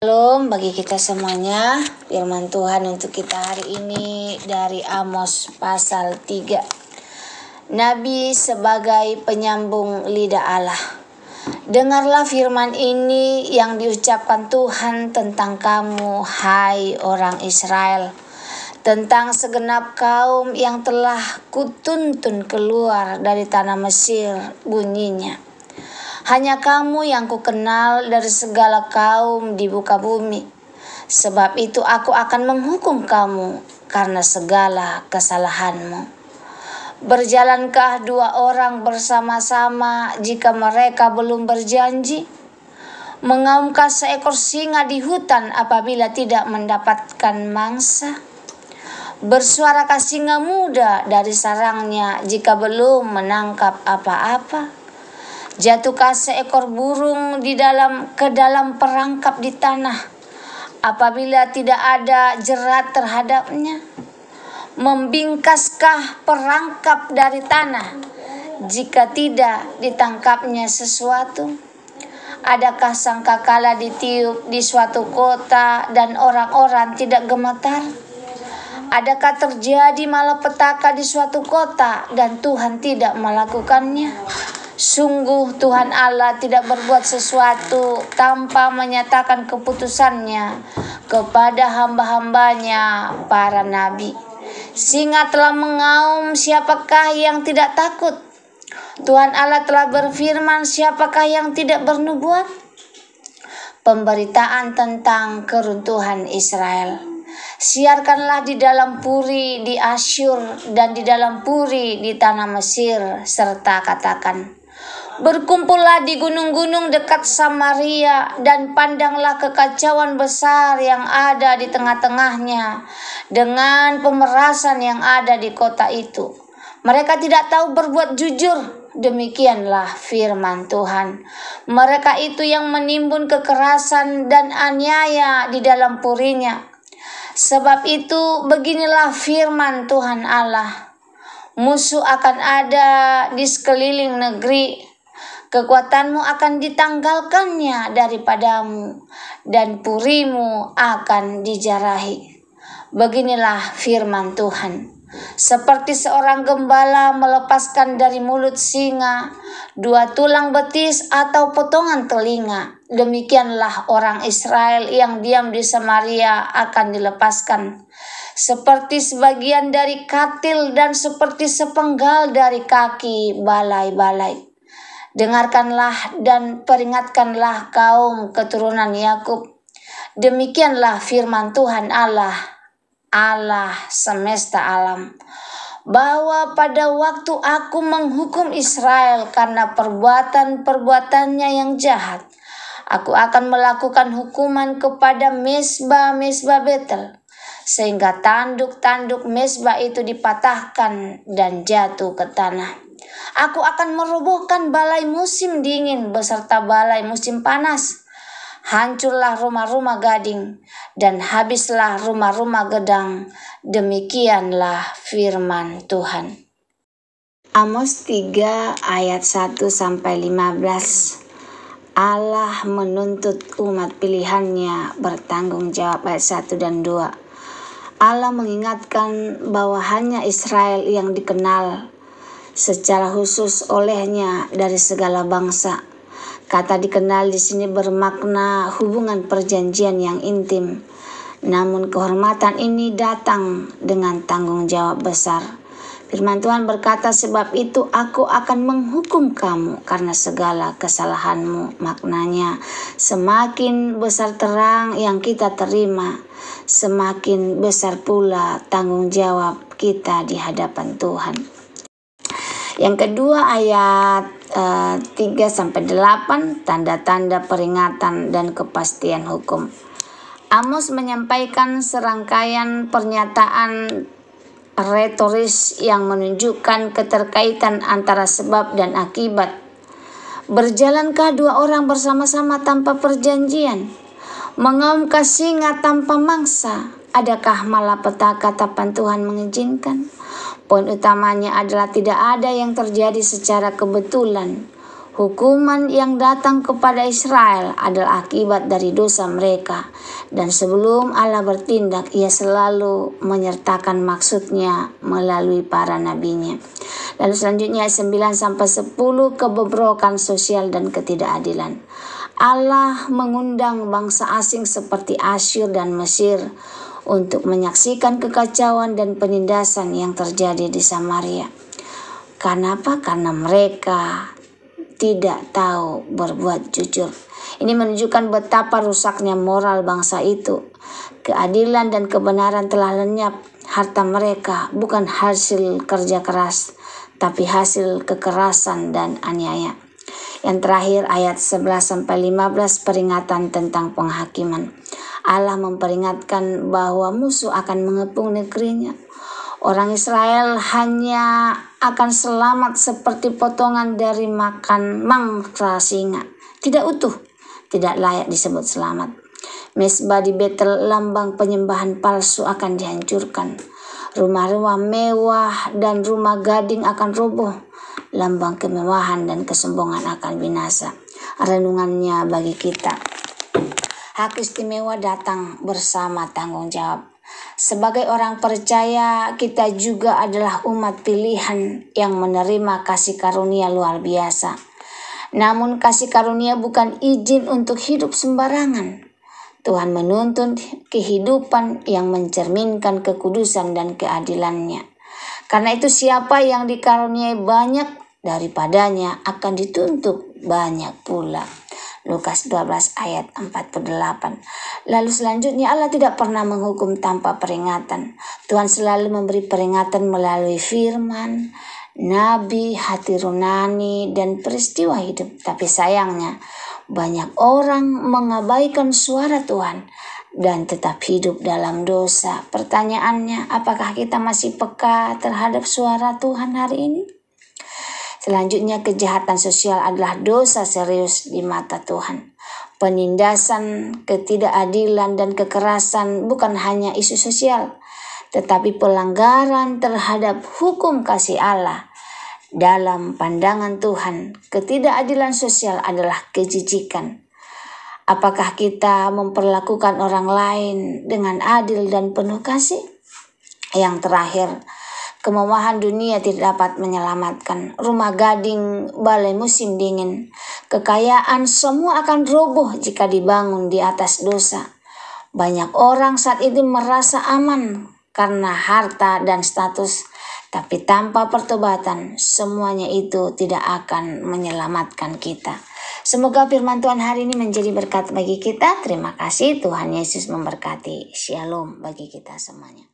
Shalom bagi kita semuanya. Firman Tuhan untuk kita hari ini dari Amos pasal 3. Nabi sebagai penyambung lidah Allah. Dengarlah firman ini yang diucapkan Tuhan tentang kamu, hai orang Israel, tentang segenap kaum yang telah kutuntun keluar dari tanah Mesir. Bunyinya, hanya kamu yang kukenal dari segala kaum di muka bumi. Sebab itu aku akan menghukum kamu karena segala kesalahanmu. Berjalankah dua orang bersama-sama jika mereka belum berjanji? Mengaumkah seekor singa di hutan apabila tidak mendapatkan mangsa? Bersuarakah singa muda dari sarangnya jika belum menangkap apa-apa? Jatuhkah seekor burung ke dalam perangkap di tanah apabila tidak ada jerat terhadapnya? Membingkaskah perangkap dari tanah jika tidak ditangkapnya sesuatu? Adakah sangkakala ditiup di suatu kota dan orang-orang tidak gemetar? Adakah terjadi malapetaka di suatu kota dan Tuhan tidak melakukannya? Sungguh Tuhan Allah tidak berbuat sesuatu tanpa menyatakan keputusannya kepada hamba-hambanya para nabi. Singa telah mengaum, siapakah yang tidak takut? Tuhan Allah telah berfirman, siapakah yang tidak bernubuat? Pemberitaan tentang keruntuhan Israel. Siarkanlah di dalam puri di Asyur dan di dalam puri di tanah Mesir, serta katakan, berkumpullah di gunung-gunung dekat Samaria dan pandanglah kekacauan besar yang ada di tengah-tengahnya dengan pemerasan yang ada di kota itu. Mereka tidak tahu berbuat jujur. Demikianlah firman Tuhan. Mereka itu yang menimbun kekerasan dan aniaya di dalam purinya. Sebab itu beginilah firman Tuhan Allah. Musuh akan ada di sekeliling negeri. Kekuatanmu akan ditanggalkannya daripadamu, dan purimu akan dijarahi. Beginilah firman Tuhan. Seperti seorang gembala melepaskan dari mulut singa 2 tulang betis atau potongan telinga, demikianlah orang Israel yang diam di Samaria akan dilepaskan. Seperti sebagian dari katil dan seperti sepenggal dari kaki balai-balai. Dengarkanlah dan peringatkanlah kaum keturunan Yakub. Demikianlah firman Tuhan Allah, Allah semesta alam, bahwa pada waktu aku menghukum Israel karena perbuatan-perbuatannya yang jahat, aku akan melakukan hukuman kepada mesbah-mesbah Betel, sehingga tanduk-tanduk mesbah itu dipatahkan dan jatuh ke tanah. Aku akan merobohkan balai musim dingin beserta balai musim panas. Hancurlah rumah-rumah gading dan habislah rumah-rumah gedang. Demikianlah firman Tuhan. Amos 3 ayat 1-15. Allah menuntut umat pilihannya bertanggung jawab, ayat 1 dan 2. Allah mengingatkan bahwa hanya Israel yang dikenal secara khusus olehnya dari segala bangsa. Kata dikenal di sini bermakna hubungan perjanjian yang intim. Namun kehormatan ini datang dengan tanggung jawab besar. Firman Tuhan berkata, sebab itu aku akan menghukum kamu karena segala kesalahanmu. Maknanya, semakin besar terang yang kita terima, semakin besar pula tanggung jawab kita di hadapan Tuhan. Yang kedua ayat 3-8, tanda-tanda peringatan dan kepastian hukum. Amos menyampaikan serangkaian pernyataan retoris yang menunjukkan keterkaitan antara sebab dan akibat. Berjalankah dua orang bersama-sama tanpa perjanjian? Mengaumkah singa tanpa mangsa? Adakah malapetaka kapan Tuhan mengizinkan? Poin utamanya adalah tidak ada yang terjadi secara kebetulan. Hukuman yang datang kepada Israel adalah akibat dari dosa mereka. Dan sebelum Allah bertindak, ia selalu menyertakan maksudnya melalui para nabinya. Lalu selanjutnya ayat 9-10, kebobrokan sosial dan ketidakadilan. Allah mengundang bangsa asing seperti Asyur dan Mesir untuk menyaksikan kekacauan dan penindasan yang terjadi di Samaria. Kenapa? Karena mereka tidak tahu berbuat jujur. Ini menunjukkan betapa rusaknya moral bangsa itu. Keadilan dan kebenaran telah lenyap. Harta mereka bukan hasil kerja keras, tapi hasil kekerasan dan aniaya. Yang terakhir ayat 11-15, peringatan tentang penghakiman. Allah memperingatkan bahwa musuh akan mengepung negerinya. Orang Israel hanya akan selamat seperti potongan dari makan mangsa singa. Tidak utuh, tidak layak disebut selamat. Mesbah di Betel, lambang penyembahan palsu, akan dihancurkan. Rumah-rumah mewah dan rumah gading akan roboh. Lambang kemewahan dan kesombongan akan binasa. Renungannya bagi kita. Hak istimewa datang bersama tanggung jawab. Sebagai orang percaya, kita juga adalah umat pilihan yang menerima kasih karunia luar biasa. Namun kasih karunia bukan izin untuk hidup sembarangan. Tuhan menuntun kehidupan yang mencerminkan kekudusan dan keadilannya. Karena itu siapa yang dikaruniai banyak, daripadanya akan dituntut banyak pula. Lukas 12 ayat 48. Lalu selanjutnya, Allah tidak pernah menghukum tanpa peringatan. Tuhan selalu memberi peringatan melalui firman, nabi, hati nurani, dan peristiwa hidup. Tapi sayangnya banyak orang mengabaikan suara Tuhan dan tetap hidup dalam dosa. Pertanyaannya, apakah kita masih peka terhadap suara Tuhan hari ini? Selanjutnya, kejahatan sosial adalah dosa serius di mata Tuhan. Penindasan, ketidakadilan, dan kekerasan bukan hanya isu sosial, tetapi pelanggaran terhadap hukum kasih Allah. Dalam pandangan Tuhan, ketidakadilan sosial adalah kejijikan. Apakah kita memperlakukan orang lain dengan adil dan penuh kasih? Yang terakhir, kemewahan dunia tidak dapat menyelamatkan. Rumah gading, balai musim dingin, kekayaan semua akan roboh jika dibangun di atas dosa. Banyak orang saat ini merasa aman karena harta dan status, tapi tanpa pertobatan semuanya itu tidak akan menyelamatkan kita. Semoga firman Tuhan hari ini menjadi berkat bagi kita. Terima kasih, Tuhan Yesus memberkati. Shalom bagi kita semuanya.